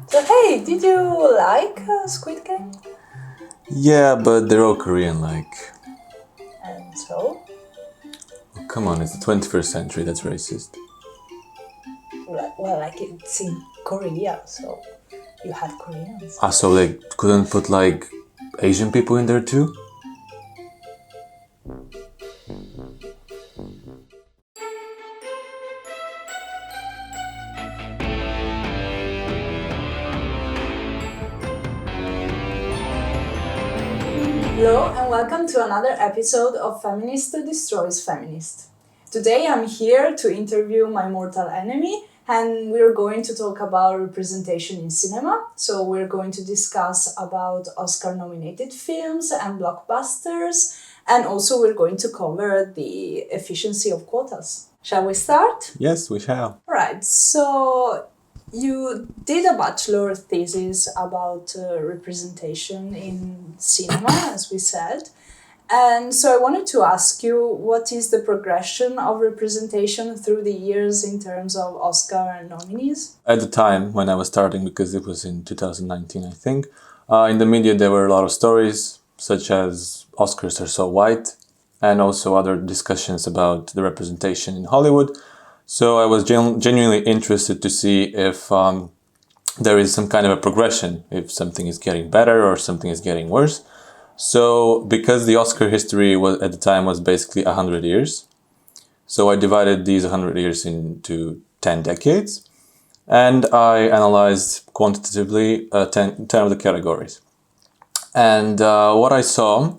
So hey, did you like Squid Game? Yeah, but they're all Korean-like. And so? Oh, come on, it's the 21st century, that's racist. Well, like it's in Korea, so you had Koreans. So they couldn't put like Asian people in there too? Hello and welcome to another episode of Feminist Destroys Feminist. Today I'm here to interview my mortal enemy and we're going to talk about representation in cinema. So we're going to discuss about Oscar-nominated films and blockbusters, and also we're going to cover the efficiency of quotas. Shall we start? Yes, we shall. Right, so you did a bachelor thesis about representation in cinema, as we said. And so I wanted to ask you, what is the progression of representation through the years in terms of Oscar nominees? At the time when I was starting, because it was in 2019, I think, in the media there were a lot of stories, such as Oscars are so white, and also other discussions about the representation in Hollywood. So I was genuinely interested to see if there is some kind of a progression, if something is getting better or something is getting worse. So because the Oscar history was at the time was basically 100 years, so I divided these 100 years into 10 decades, and I analyzed quantitatively 10 of the categories. And what I saw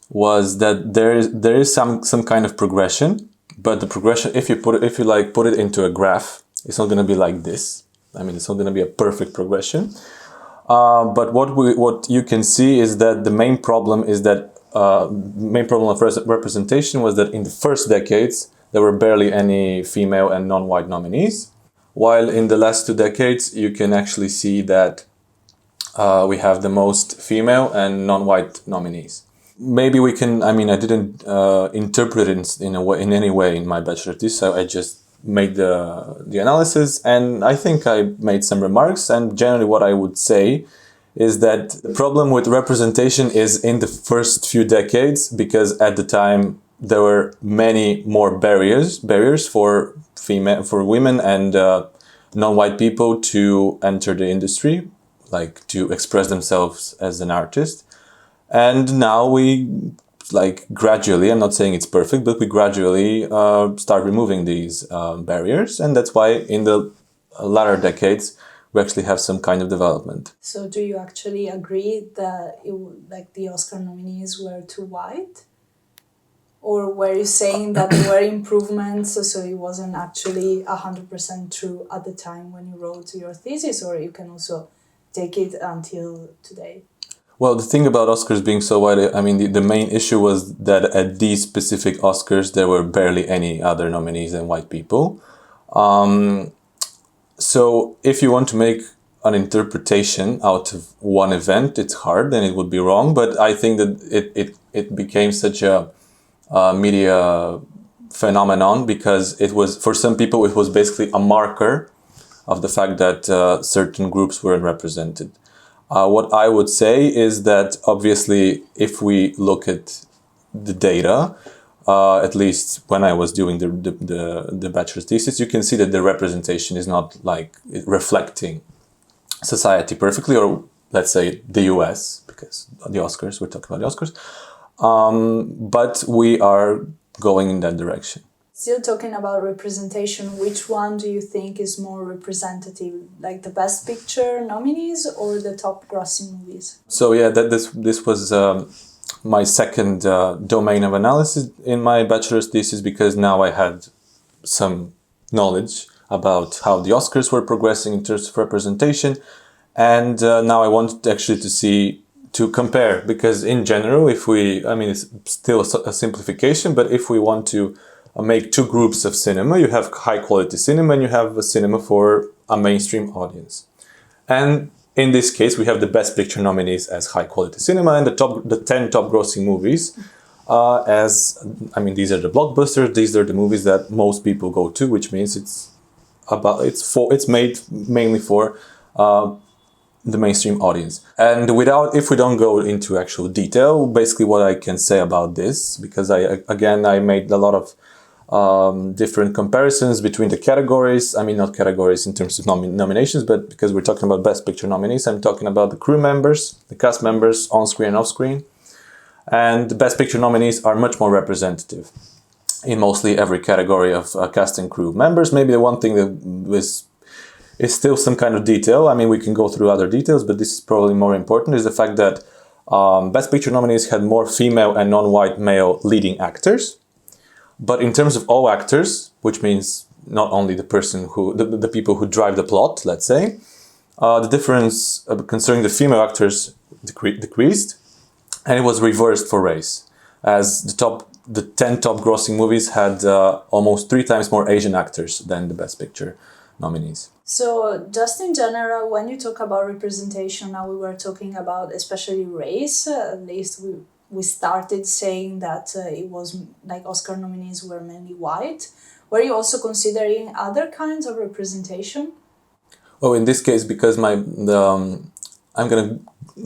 was that there is some kind of progression, but the progression, if you put it into a graph, it's not going to be like this. I mean, it's not going to be a perfect progression. But what you can see is that the main problem of representation was that in the first decades there were barely any female and non-white nominees, while in the last 2 decades you can actually see that we have the most female and non-white nominees. Maybe we can. I mean, I didn't interpret it in any way in my bachelor thesis. So I just made the analysis, and I think I made some remarks. And generally, what I would say is that the problem with representation is in the first few decades, because at the time there were many more barriers for women and non-white people to enter the industry, like to express themselves as an artist. And now we gradually, I'm not saying it's perfect, but we gradually start removing these barriers. And that's why in the latter decades, we actually have some kind of development. So do you actually agree that the Oscar nominees were too white? Or were you saying that there were improvements, so it wasn't actually 100% true at the time when you wrote your thesis, or you can also take it until today? Well, the thing about Oscars being so white, I mean, the main issue was that at these specific Oscars, there were barely any other nominees than white people. So if you want to make an interpretation out of one event, it's hard and it would be wrong. But I think that it became such a media phenomenon because it was, for some people, it was basically a marker of the fact that certain groups weren't represented. What I would say is that obviously if we look at the data, at least when I was doing the bachelor's thesis, you can see that the representation is not reflecting society perfectly, or let's say the US, because the Oscars, we're talking about the Oscars, but we are going in that direction. Still talking about representation, which one do you think is more representative? Like the Best Picture nominees or the top grossing movies? So yeah, this was my second domain of analysis in my bachelor's thesis, because now I had some knowledge about how the Oscars were progressing in terms of representation, and now I wanted actually to compare, because in general, it's still a simplification, but if we want to make two groups of cinema, you have high quality cinema and you have a cinema for a mainstream audience. And in this case, we have the Best Picture nominees as high quality cinema, and the 10 top grossing movies these are the blockbusters. These are the movies that most people go to, which means it's made mainly for the mainstream audience. And if we don't go into actual detail, basically what I can say about this, because I made a lot of different comparisons between the categories. I mean, not categories in terms of nominations, but because we're talking about Best Picture nominees, I'm talking about the crew members, the cast members, on-screen and off-screen. And the Best Picture nominees are much more representative in mostly every category of cast and crew members. Maybe the one thing that is still some kind of detail. I mean, we can go through other details, but this is probably more important, is the fact that Best Picture nominees had more female and non-white male leading actors. But in terms of all actors, which means not only the people who drive the plot, let's say, the difference concerning the female actors decreased, and it was reversed for race, as the 10 top grossing movies had almost 3 times more Asian actors than the Best Picture nominees. So just in general, when you talk about representation, now we were talking about especially race, at least we started saying that it was like Oscar nominees were mainly white. Were you also considering other kinds of representation? Oh, in this case, because I'm going to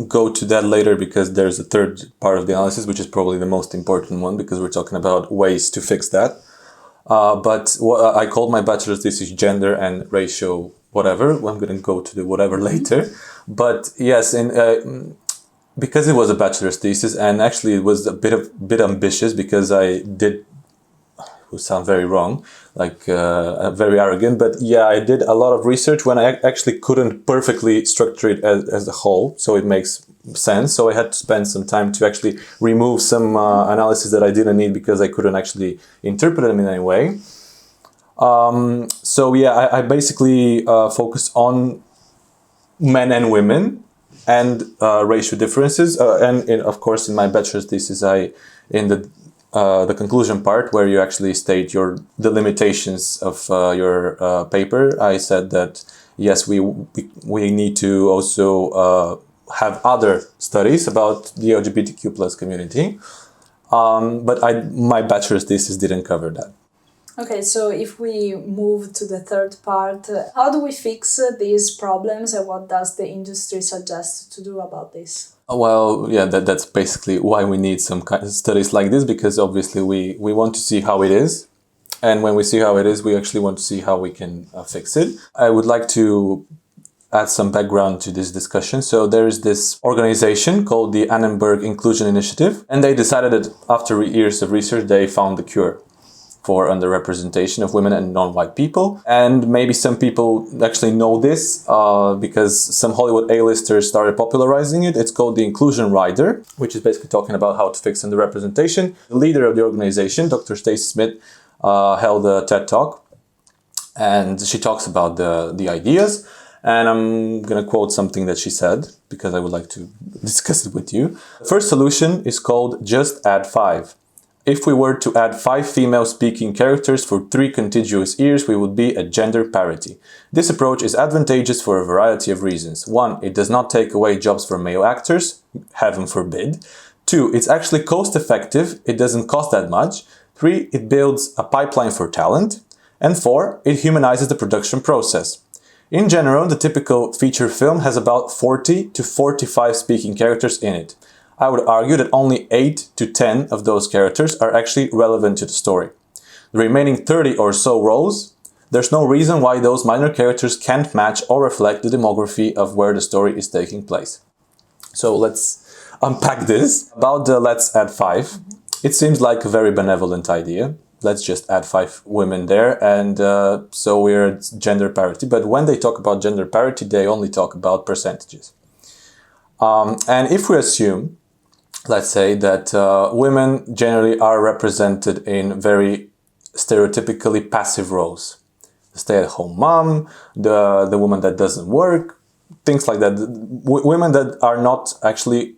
go to that later, because there's a third part of the analysis, which is probably the most important one, because we're talking about ways to fix that. But what I called my bachelor's thesis gender and ratio whatever. I'm going to go to the whatever later. But yes, because it was a bachelor's thesis, and actually it was a bit ambitious, because I did, it would sound very wrong, like very arrogant, but yeah, I did a lot of research when I actually couldn't perfectly structure it as a whole, so it makes sense. So I had to spend some time to actually remove some analysis that I didn't need, because I couldn't actually interpret them in any way. So yeah, I basically focused on men and women and racial differences, and of course in my bachelor's thesis, in the conclusion part, where you actually state the limitations of your paper, I said that yes, we need to also have other studies about the LGBTQ plus community, but my bachelor's thesis didn't cover that. Okay, so if we move to the third part, how do we fix these problems, and what does the industry suggest to do about this? Well, yeah, that's basically why we need some kind of studies like this, because obviously we want to see how it is. And when we see how it is, we actually want to see how we can fix it. I would like to add some background to this discussion. So there is this organization called the Annenberg Inclusion Initiative, and they decided that after years of research, they found the cure for underrepresentation of women and non-white people. And maybe some people actually know this because some Hollywood A-listers started popularizing it. It's called the Inclusion Rider, which is basically talking about how to fix underrepresentation. The leader of the organization, Dr. Stacy Smith, held a TED Talk, and she talks about the ideas. And I'm going to quote something that she said, because I would like to discuss it with you. The first solution is called Just Add 5. If we were to add 5 female speaking characters for 3 contiguous years, we would be at gender parity. This approach is advantageous for a variety of reasons. 1, it does not take away jobs for male actors, heaven forbid. 2, it's actually cost effective, it doesn't cost that much. 3, it builds a pipeline for talent. And 4, it humanizes the production process. In general, the typical feature film has about 40 to 45 speaking characters in it. I would argue that only 8 to 10 of those characters are actually relevant to the story. The remaining 30 or so roles, there's no reason why those minor characters can't match or reflect the demography of where the story is taking place. So let's unpack this. About the let's add 5, it seems like a very benevolent idea. Let's just add 5 women there, and so we're at gender parity. But when they talk about gender parity, they only talk about percentages. And if we assume, let's say, that women generally are represented in very stereotypically passive roles. The stay-at-home mom, the woman that doesn't work, things like that. Women that are not actually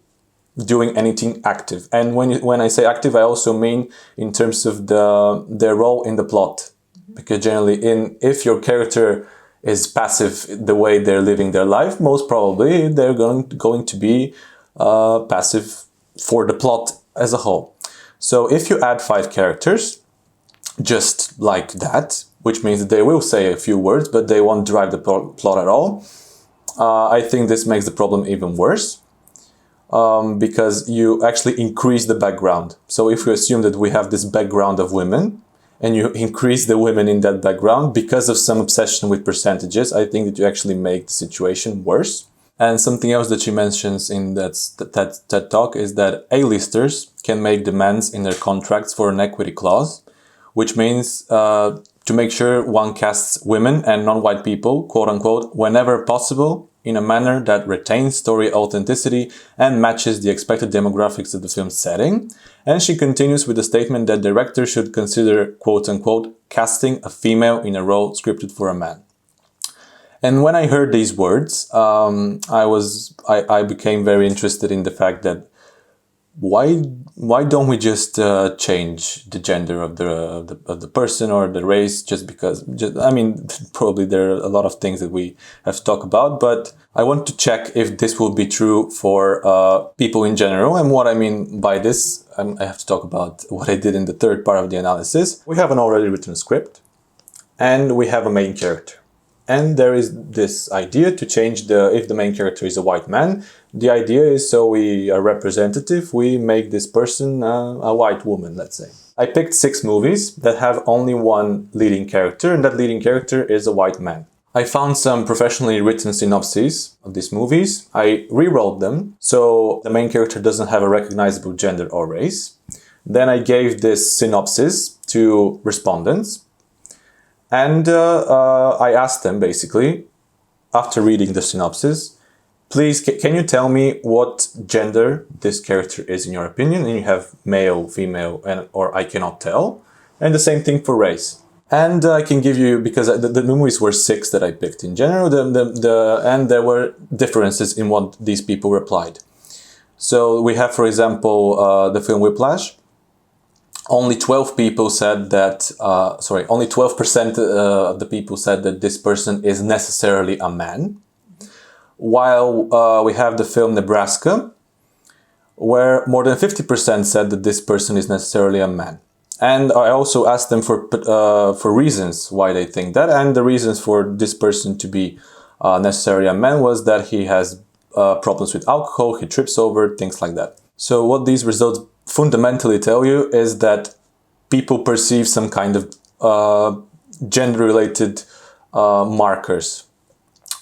doing anything active. And when I say active, I also mean in terms of their role in the plot. Because generally, if your character is passive the way they're living their life, most probably they're going to be passive for the plot as a whole. So if you add 5 characters, just like that, which means that they will say a few words, but they won't drive the plot at all, I think this makes the problem even worse. Because you actually increase the background. So if you assume that we have this background of women, and you increase the women in that background because of some obsession with percentages, I think that you actually make the situation worse. And something else that she mentions in that TED Talk is that A-listers can make demands in their contracts for an equity clause, which means to make sure one casts women and non-white people, quote unquote, whenever possible, in a manner that retains story authenticity and matches the expected demographics of the film's setting. And she continues with the statement that directors should consider, quote unquote, casting a female in a role scripted for a man. And when I heard these words, I became very interested in the fact that why don't we just change the gender of the person or the race just because? Probably there are a lot of things that we have to talk about, but I want to check if this will be true for people in general. And what I mean by this, I have to talk about what I did in the third part of the analysis. We have an already written script, and we have a main character. And there is this idea to change if the main character is a white man, the idea is so we are representative, we make this person a white woman, let's say. I picked 6 movies that have only one leading character, and that leading character is a white man. I found some professionally written synopses of these movies. I rewrote them, so the main character doesn't have a recognizable gender or race. Then I gave this synopsis to respondents. And I asked them, basically, after reading the synopsis, please, can you tell me what gender this character is in your opinion? And you have male, female, or I cannot tell. And the same thing for race. And I can give you, because the movies were 6 that I picked in general, and there were differences in what these people replied. So we have, for example, the film Whiplash. Only 12 people said that, only 12% of the people said that this person is necessarily a man. While we have the film Nebraska, where more than 50% said that this person is necessarily a man. And I also asked them for reasons why they think that. And the reasons for this person to be necessarily a man was that he has problems with alcohol, he trips over, things like that. So what these results fundamentally tell you is that people perceive some kind of gender-related markers.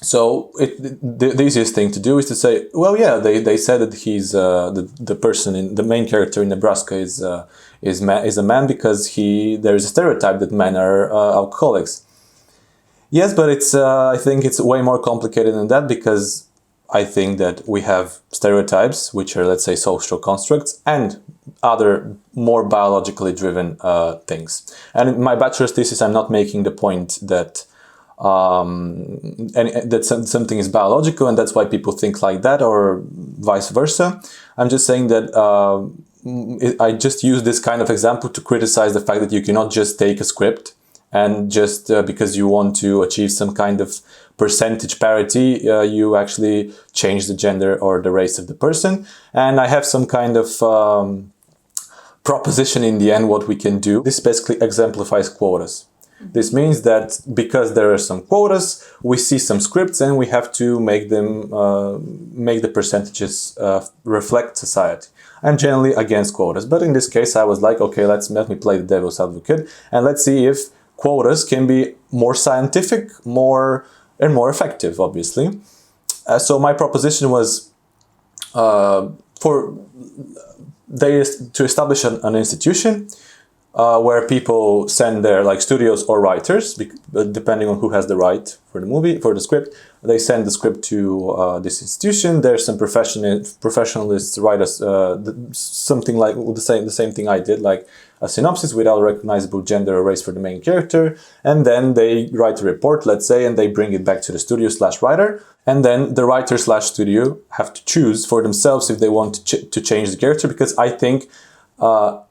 So the easiest thing to do is to say, well, yeah, they said that he's the person in the main character in Nebraska is a man because there is a stereotype that men are alcoholics. Yes, but I think it's way more complicated than that, because I think that we have stereotypes, which are, let's say, social constructs, and other more biologically driven things. And in my bachelor's thesis, I'm not making the point that something is biological and that's why people think like that, or vice versa. I'm just saying that I just use this kind of example to criticize the fact that you cannot just take a script and just because you want to achieve some kind of percentage parity, you actually change the gender or the race of the person. And I have some kind of proposition in the end what we can do. This basically exemplifies quotas. This means that because there are some quotas, we see some scripts and we have to make them make the percentages reflect society. I'm generally against quotas, but in this case I was like, okay, let me play the devil's advocate and let's see if quotas can be more scientific, more effective, obviously. So my proposition was to establish an institution where people send their, like, studios or writers, depending on who has the right for the script, they send the script to this institution. There's some professionalists write us something like the same thing I did, like a synopsis without a recognizable gender or race for the main character, and then they write a report, let's say, and they bring it back to the studio/writer, and then the writer/studio have to choose for themselves if they want to change the character, because I think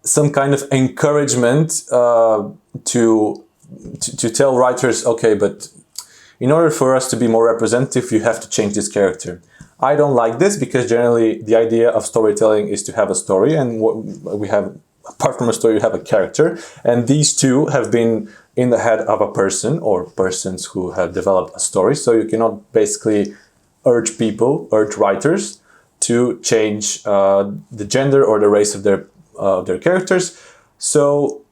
some kind of encouragement to tell writers, okay, but in order for us to be more representative, you have to change this character. I don't like this, because generally the idea of storytelling is to have a story, and what we have, apart from a story, you have a character, and these two have been in the head of a person or persons who have developed a story, so you cannot basically urge writers to change the gender or the race of their characters. So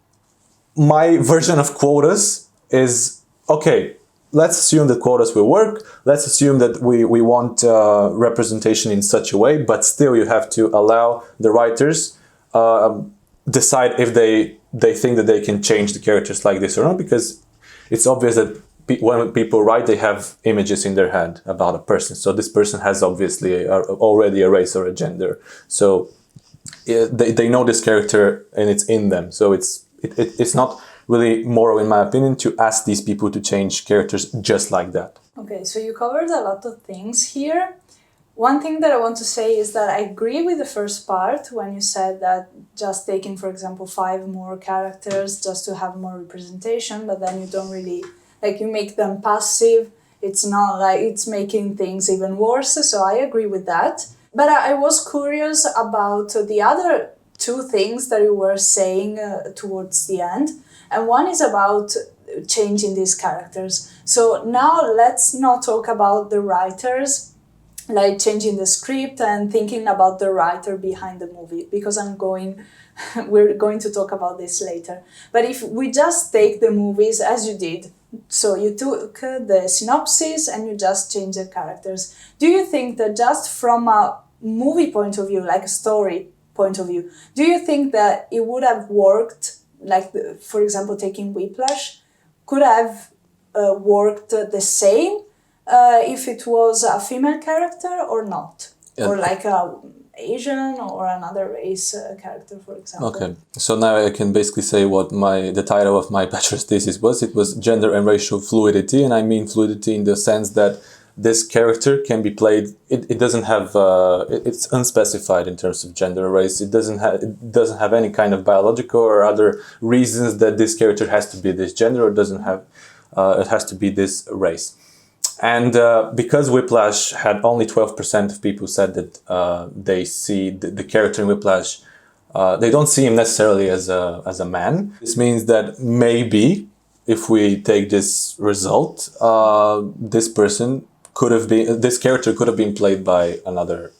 my version of quotas is, okay, let's assume that quotas will work. Let's assume that we want representation in such a way, but still you have to allow the writers decide if they think that they can change the characters like this or not, because it's obvious that when people write, they have images in their head about a person. So this person has obviously already a race or a gender. So they know this character and it's in them. So it's not really moral, in my opinion, to ask these people to change characters just like that. Okay, so you covered a lot of things here. One thing that I want to say is that I agree with the first part when you said that just taking, for example, 5 more characters just to have more representation, but then you don't really, like, you make them passive. It's not like it's making things even worse. So I agree with that. But I was curious about the other 2 things that you were saying towards the end. And one is about changing these characters. So now let's not talk about the writers, like changing the script and thinking about the writer behind the movie, because we're going to talk about this later. But if we just take the movies as you did, so you took the synopsis and you just changed the characters, do you think that just from a movie point of view, like a story point of view, do you think that it would have worked, like, for example, taking Whiplash, could have worked the same if it was a female character or not? Yeah. Or like a Asian or another race character, for example. Okay, so now I can basically say what the title of my bachelor's thesis was. It was Gender and Racial Fluidity, and I mean fluidity in the sense that this character can be played. It doesn't have. It's unspecified in terms of gender or race. It doesn't have any kind of biological or other reasons that this character has to be this gender or doesn't have. It has to be this race. And because Whiplash had only 12% of people said that they see the character in Whiplash, they don't see him necessarily as a man. This means that maybe if we take this result, this character could have been played by another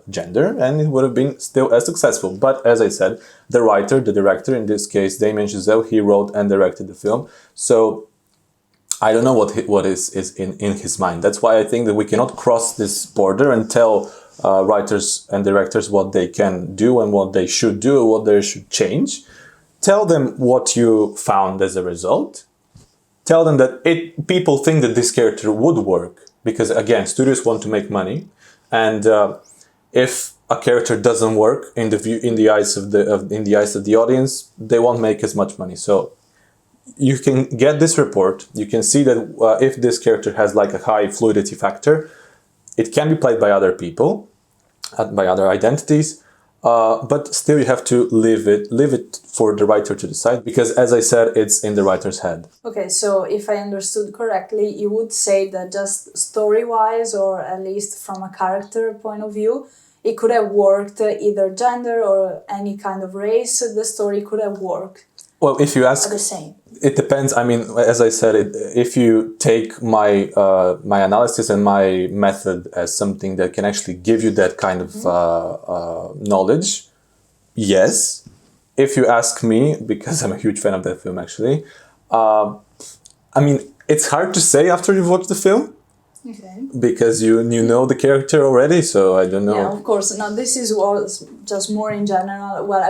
gender, and it would have been still as successful. But as I said, the writer, the director, in this case, Damien Chazelle, he wrote and directed the film. So I don't know what is in his mind. That's why I think that we cannot cross this border and tell writers and directors what they can do and what they should do or what they should change. Tell them what you found as a result. Tell them that people think that this character would work because, again, studios want to make money, and if a character doesn't work in the eyes of the audience, they won't make as much money. So you can get this report. You can see that if this character has like a high fluidity factor, it can be played by other people, by other identities, but still you have to leave it for the writer to decide, because as I said, it's in the writer's head. Okay, so if I understood correctly, you would say that just story-wise, or at least from a character point of view, it could have worked either gender or any kind of race. The story could have worked. Well, if you ask, the same. It depends. I mean, as I said, if you take my my analysis and my method as something that can actually give you that kind of knowledge, yes. If you ask me, because I'm a huge fan of that film, actually, I mean, it's hard to say after you've watched the film. Okay. Because you know the character already, so I don't know. Yeah, of course. Now this was just more in general. Well,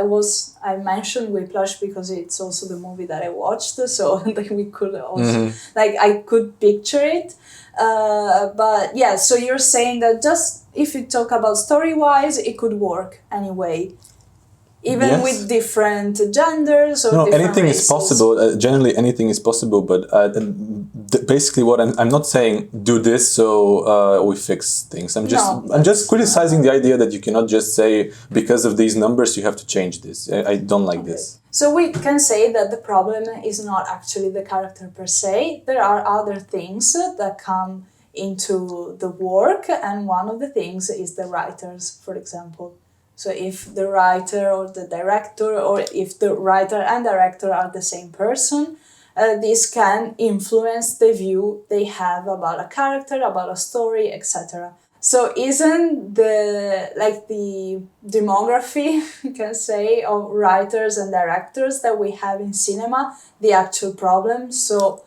I mentioned Whiplash because it's also the movie that I watched, so like we could also like I could picture it. But yeah, so you're saying that just if you talk about story-wise, it could work anyway. Even yes. With different genders or different anything races. Is possible. Generally, anything is possible. But basically, what I'm not saying do this so we fix things. I'm just criticizing the idea that you cannot just say because of these numbers you have to change this. I don't like this. So we can say that the problem is not actually the character per se. There are other things that come into the work, and one of the things is the writers, for example. So if the writer or the director, or if the writer and director are the same person, this can influence the view they have about a character, about a story, etc. So isn't the demography, you can say, of writers and directors that we have in cinema the actual problem? So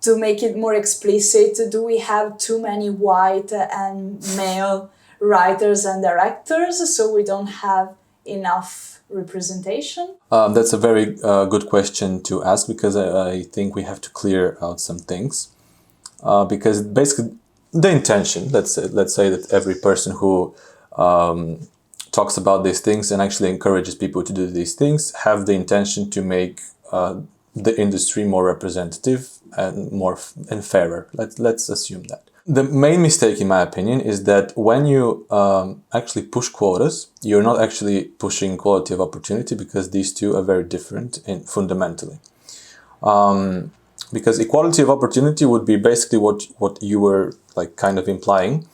to make it more explicit, do we have too many white and male writers and directors, so we don't have enough representation? That's a very good question to ask, because I think we have to clear out some things. Because basically the intention, let's say that every person who talks about these things and actually encourages people to do these things have the intention to make the industry more representative and fairer. Let's assume that. The main mistake, in my opinion, is that when you actually push quotas, you're not actually pushing equality of opportunity, because these two are very different fundamentally. Because equality of opportunity would be basically what you were like kind of implying,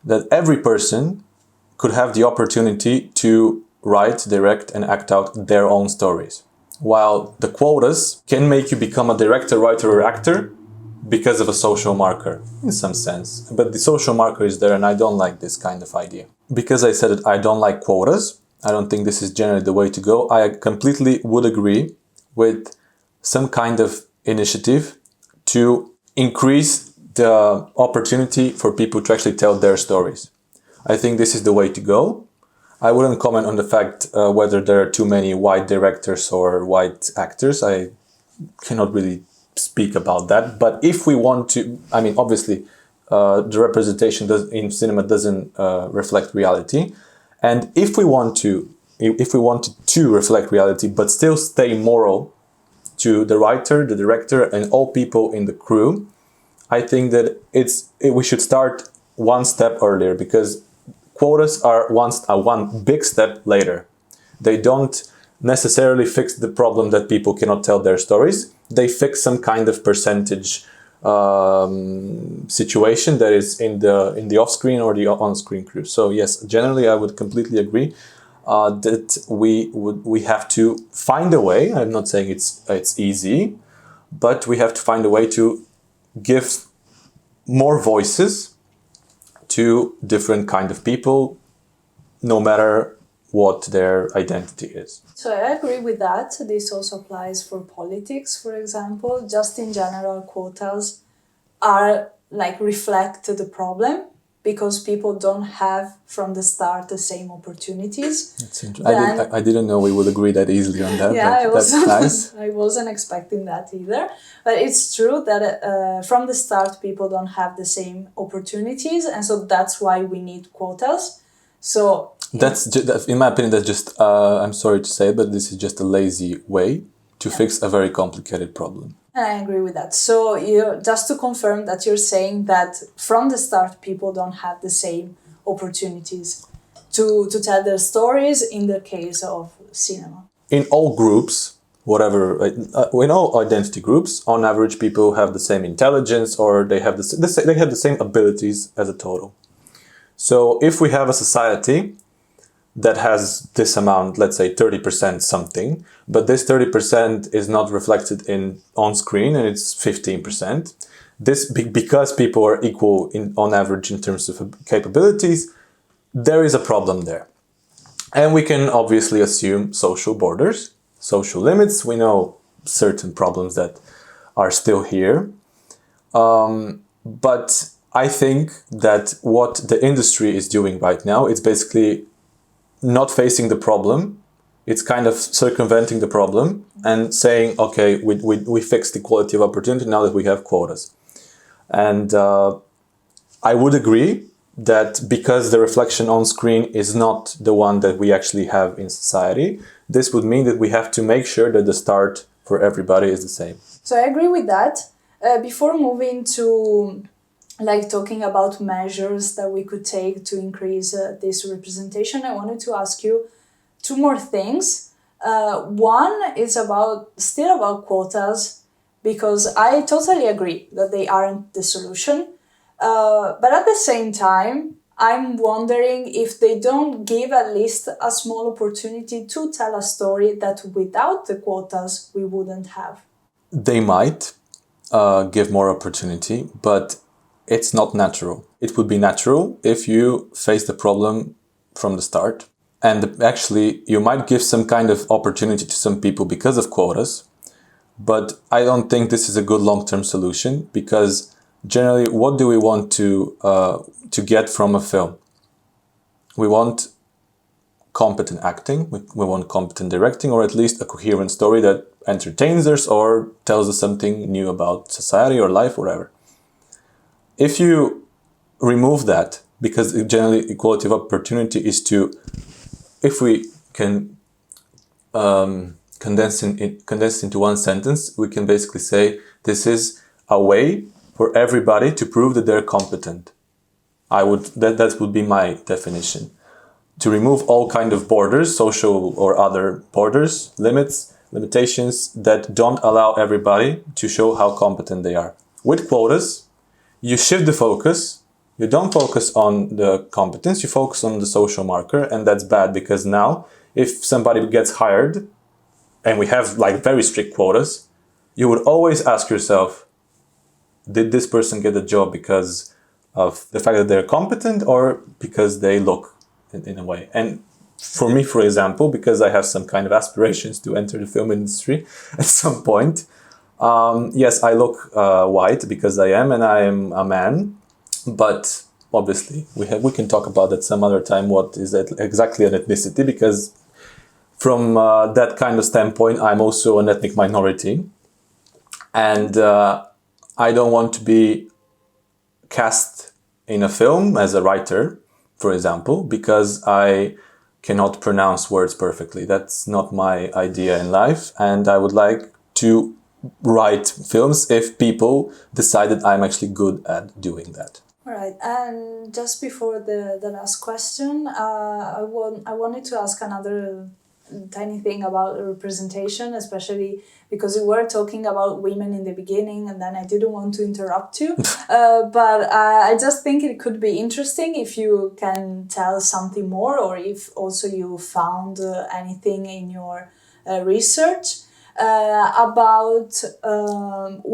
that every person could have the opportunity to write, direct, and act out their own stories. While the quotas can make you become a director, writer, or actor because of a social marker, in some sense. But the social marker is there, and I don't like this kind of idea. Because I said that I don't like quotas, I don't think this is generally the way to go. I completely would agree with some kind of initiative to increase the opportunity for people to actually tell their stories. I think this is the way to go. I wouldn't comment on the fact whether there are too many white directors or white actors. I cannot really speak about that. But if we want to, I mean, obviously, the representation in cinema doesn't reflect reality. And if we wanted to reflect reality, but still stay moral to the writer, the director, and all people in the crew, I think that we should start one step earlier, because quotas are one big step later. They don't necessarily fix the problem that people cannot tell their stories. They fix some kind of percentage situation that is in the off-screen or the on-screen crew. So yes, generally I would completely agree that we have to find a way. I'm not saying it's easy, but we have to find a way to give more voices to different kind of people, no matter what their identity is. So I agree with that. This also applies for politics, for example. Just in general, quotas are reflect the problem, because people don't have from the start the same opportunities. That's interesting. I didn't know we would agree that easily on that. Yeah, that's nice. I wasn't expecting that either. But it's true that from the start people don't have the same opportunities, and so that's why we need quotas. So in my opinion, that's just, I'm sorry to say, but this is just a lazy way to fix a very complicated problem. And I agree with that. So just to confirm that you're saying that from the start people don't have the same opportunities to tell their stories in the case of cinema. In all groups, in all identity groups, on average people have the same intelligence, or they have the same abilities as a total. So if we have a society that has this amount, let's say 30% something, but this 30% is not reflected on screen, and it's 15%. This because people are equal on average in terms of capabilities, there is a problem there. And we can obviously assume social borders, social limits. We know certain problems that are still here. But I think that what the industry is doing right now, it's basically not facing the problem. It's kind of circumventing the problem and saying, okay, we fixed equality of opportunity now that we have quotas. And I would agree that because the reflection on screen is not the one that we actually have in society, this would mean that we have to make sure that the start for everybody is the same. So I agree with that. Before moving to talking about measures that we could take to increase this representation, I wanted to ask you two more things. One is still about quotas, because I totally agree that they aren't the solution. But at the same time, I'm wondering if they don't give at least a small opportunity to tell a story that without the quotas we wouldn't have. They might give more opportunity, but it's not natural. it would be natural if you face the problem from the start. And actually, you might give some kind of opportunity to some people because of quotas, but I don't think this is a good long-term solution, because generally, what do we want to get from a film? We want competent acting, we want competent directing, or at least a coherent story that entertains us or tells us something new about society or life, whatever. If you remove that, because generally equality of opportunity is to, if we can condense into one sentence, we can basically say this is a way for everybody to prove that they're competent. That would be my definition. To remove all kind of borders, social or other borders, limitations that don't allow everybody to show how competent they are. With quotas, you shift the focus. You don't focus on the competence, you focus on the social marker, and that's bad, because now if somebody gets hired, and we have like very strict quotas, you would always ask yourself, did this person get the job because of the fact that they're competent or because they look in a way? And for me, for example, because I have some kind of aspirations to enter the film industry at some point, yes, I look white because I am, and I am a man. But obviously, we can talk about that some other time. What is that exactly an ethnicity? Because from that kind of standpoint, I'm also an ethnic minority, and I don't want to be cast in a film as a writer, for example, because I cannot pronounce words perfectly. That's not my idea in life, and I would like to write films if people decide that I'm actually good at doing that. Right, and just before the last question, I wanted to ask another tiny thing about representation, especially because we were talking about women in the beginning, and then I didn't want to interrupt you. But I just think it could be interesting if you can tell something more, or if also you found anything in your research about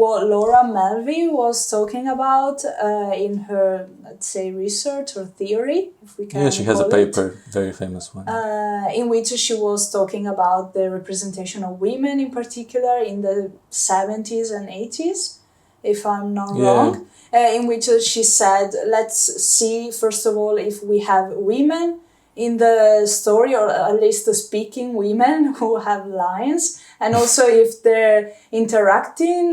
what Laura Melville was talking about in her, let's say, research or theory, if we can. Yeah, she has a call paper, very famous one. in which she was talking about the representation of women in particular in the 70s and 80s, if I'm not wrong, in which she said, let's see, first of all, if we have women in the story, or at least the speaking women who have lines, and also if they're interacting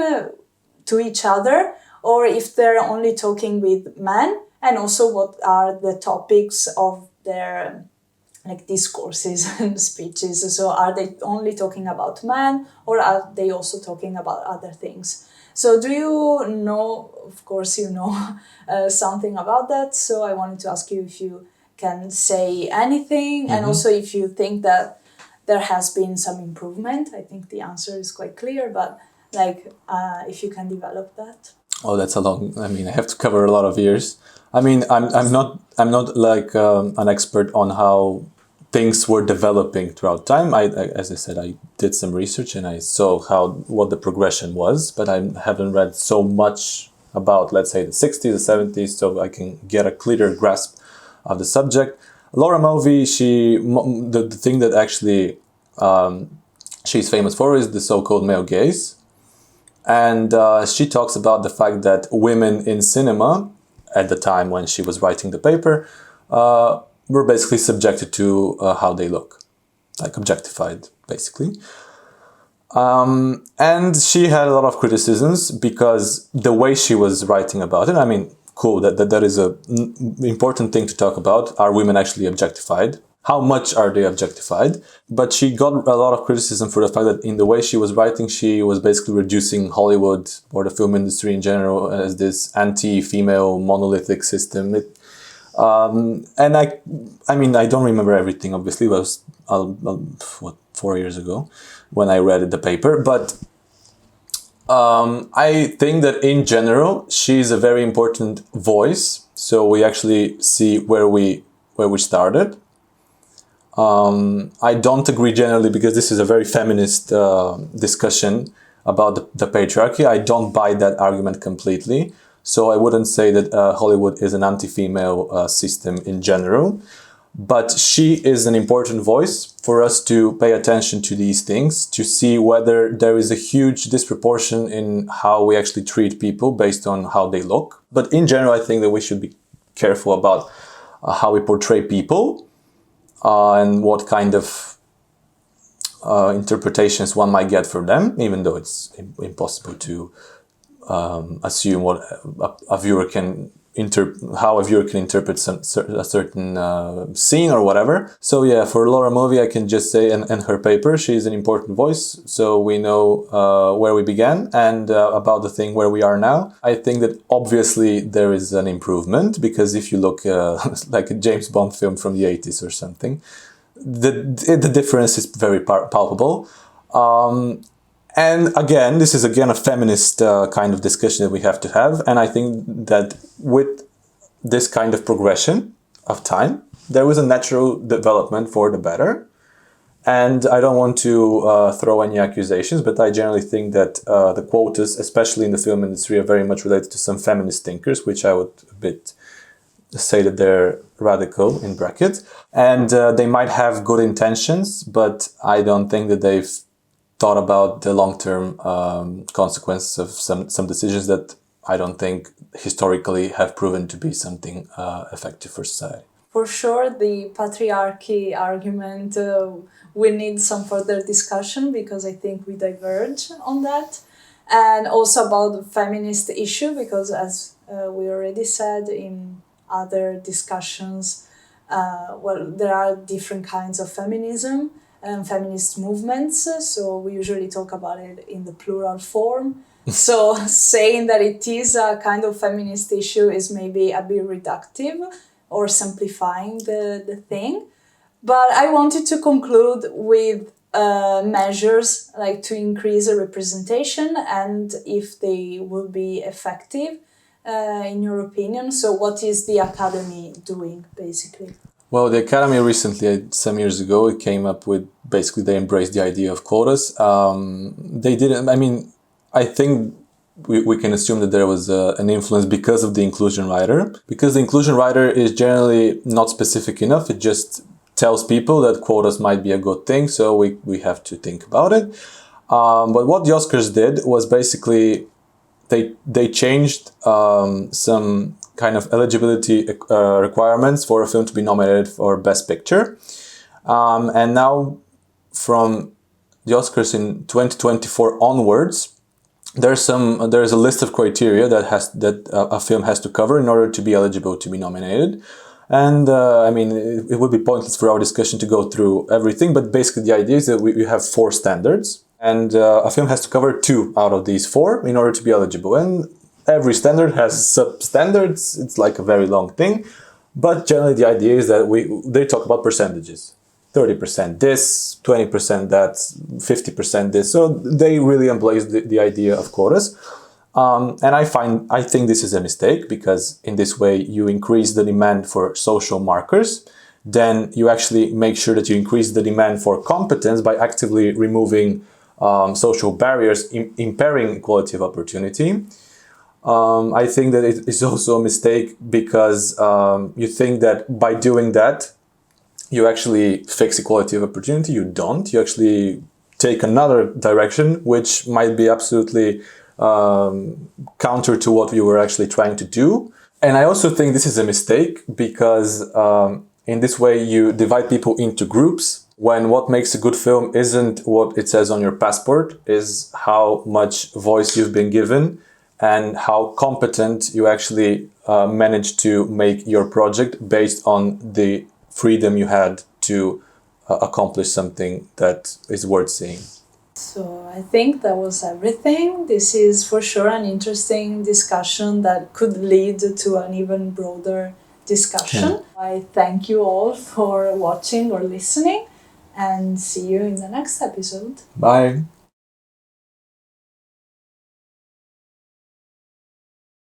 to each other, or if they're only talking with men, and also what are the topics of their like discourses and speeches. So are they only talking about men, or are they also talking about other things? So do you know, of course you know something about that, so I wanted to ask you if you can say anything, and also if you think that there has been some improvement. I think the answer is quite clear, but like if you can develop that. Oh, that's a long. I mean, I have to cover a lot of years. I mean, I'm not like an expert on how things were developing throughout time. As I said, I did some research and I saw what the progression was, but I haven't read so much about, let's say, the 60s, the 70s, so I can get a clearer grasp of the subject. Laura Mulvey, the thing that actually she's famous for is the so-called male gaze. And she talks about the fact that women in cinema, at the time when she was writing the paper, were basically subjected to how they look, like objectified, basically. And she had a lot of criticisms because the way she was writing about it, I mean, cool, that is a important thing to talk about. Are women actually objectified? How much are they objectified? But she got a lot of criticism for the fact that in the way she was writing, she was basically reducing Hollywood or the film industry in general as this anti-female monolithic system. And I mean, I don't remember everything, obviously. It was, 4 years ago when I read the paper. But I think that in general, she's a very important voice. So we actually see where we started. I don't agree generally because this is a very feminist discussion about the patriarchy. I don't buy that argument completely. So I wouldn't say that Hollywood is an anti-female system in general. But she is an important voice for us to pay attention to these things, to see whether there is a huge disproportion in how we actually treat people based on how they look. But in general, I think that we should be careful about how we portray people and what kind of interpretations one might get from them, even though it's impossible to assume what a viewer can how a viewer can interpret a certain scene or whatever. So yeah, for Laura Movie, I can just say, and her paper, she is an important voice. So we know where we began and about the thing where we are now. I think that obviously there is an improvement, because if you look like a James Bond film from the 80s or something, the difference is very palpable. And again, this is a feminist kind of discussion that we have to have. And I think that with this kind of progression of time, there was a natural development for the better. And I don't want to throw any accusations, but I generally think that the quotas, especially in the film industry, are very much related to some feminist thinkers, which I would a bit say that they're radical in brackets. And they might have good intentions, but I don't think that they've thought about the long-term consequences of some decisions that I don't think historically have proven to be something effective for society. For sure, the patriarchy argument, we need some further discussion, because I think we diverge on that. And also about the feminist issue, because as we already said in other discussions, there are different kinds of feminism and feminist movements, so we usually talk about it in the plural form. So saying that it is a kind of feminist issue is maybe a bit reductive or simplifying the thing. But I wanted to conclude with measures like to increase the representation and if they will be effective in your opinion. So what is the Academy doing basically? Well, the Academy recently, some years ago, it came up with, basically they embraced the idea of quotas. They didn't, I mean, I think we can assume that there was an influence because of the inclusion rider. Because the inclusion rider is generally not specific enough. It just tells people that quotas might be a good thing, so we have to think about it. But what the Oscars did was basically they changed some kind of eligibility requirements for a film to be nominated for Best Picture. And now from the Oscars in 2024 onwards, there's a list of criteria that a film has to cover in order to be eligible to be nominated. And I mean, it would be pointless for our discussion to go through everything, but basically the idea is that we have 4 standards, and a film has to cover 2 out of these 4 in order to be eligible. And every standard has sub-standards. It's like a very long thing. But generally the idea is that they talk about percentages. 30% this, 20% that, 50% this. So they really embrace the idea of quotas. And I think this is a mistake, because in this way you increase the demand for social markers. Then you actually make sure that you increase the demand for competence by actively removing social barriers, impairing equality of opportunity. I think that it is also a mistake because you think that by doing that, you actually fix equality of opportunity. You don't. You actually take another direction, which might be absolutely counter to what you were actually trying to do. And I also think this is a mistake because in this way you divide people into groups, when what makes a good film isn't what it says on your passport, is how much voice you've been given and how competent you actually managed to make your project based on the freedom you had to accomplish something that is worth seeing. So I think that was everything. This is for sure an interesting discussion that could lead to an even broader discussion. Yeah. I thank you all for watching or listening, and see you in the next episode. Bye.